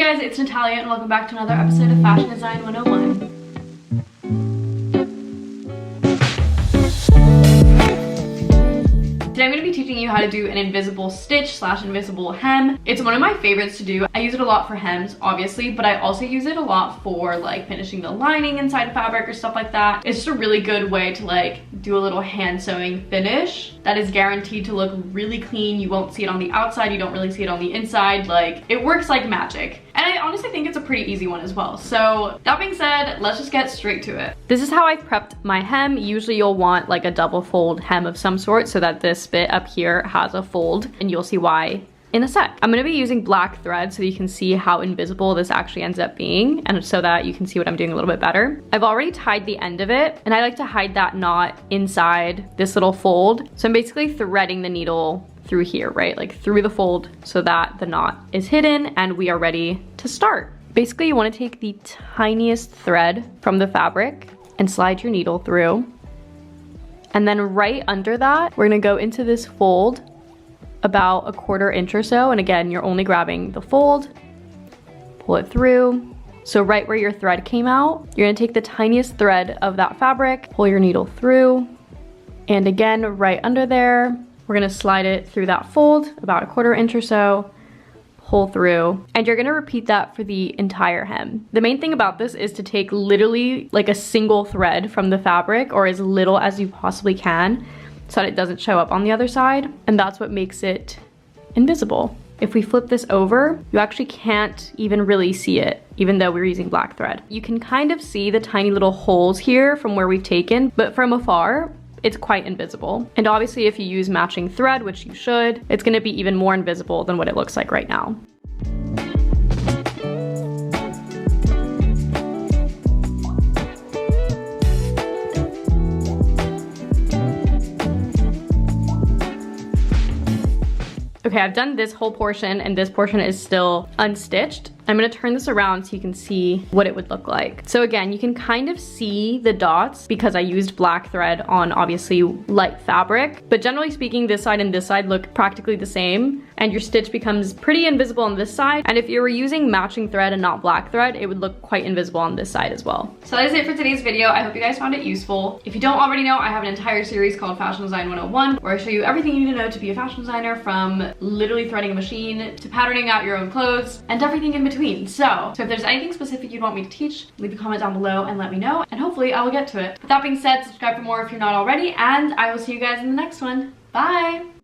guys, it's Natalia and welcome back to another episode of Fashion Design 101. Today I'm going to be teaching you how to do an invisible stitch slash invisible hem. It's one of my favorites to do. I use it a lot for hems, obviously, but I also use it a lot for like finishing the lining inside fabric or stuff like that. It's just a really good way to like do a little hand sewing finish that is guaranteed to look really clean. You won't see it on the outside, you don't really see it on the inside. Like, it works like magic. And I honestly think it's a pretty easy one as well. So that being said, let's just get straight to it. This is how I prepped my hem. Usually you'll want like a double fold hem of some sort so that this bit up here has a fold, and you'll see why in a sec. I'm gonna be using black thread so that you can see how invisible this actually ends up being, and so that you can see what I'm doing a little bit better. I've already tied the end of it, and I like to hide that knot inside this little fold. So I'm basically threading the needle through here, right? Like through the fold so that the knot is hidden and we are ready to start. Basically, you want to take the tiniest thread from the fabric and slide your needle through. And then right under that, we're gonna go into this fold about 1/4 inch or so. And again, you're only grabbing the fold, pull it through. So right where your thread came out, you're gonna take the tiniest thread of that fabric, pull your needle through. And again, right under there, we're gonna slide it through that fold about 1/4 inch or so, pull through, and you're gonna repeat that for the entire hem. The main thing about this is to take literally like a single thread from the fabric, or as little as you possibly can, so that it doesn't show up on the other side, and that's what makes it invisible. If we flip this over, you actually can't even really see it, even though we're using black thread. You can kind of see the tiny little holes here from where we've taken, but from afar, it's quite invisible. And obviously if you use matching thread, which you should, it's gonna be even more invisible than what it looks like right now. Okay, I've done this whole portion and this portion is still unstitched. I'm gonna turn this around so you can see what it would look like. So again, you can kind of see the dots because I used black thread on obviously light fabric, but generally speaking, this side and this side look practically the same, and your stitch becomes pretty invisible on this side. And if you were using matching thread and not black thread, it would look quite invisible on this side as well. So that is it for today's video. I hope you guys found it useful. If you don't already know, I have an entire series called Fashion Design 101, where I show you everything you need to know to be a fashion designer, from literally threading a machine to patterning out your own clothes and everything in between. So if there's anything specific you'd want me to teach, leave a comment down below and let me know, and hopefully I will get to it. With that being said, subscribe for more if you're not already, and I will see you guys in the next one. Bye!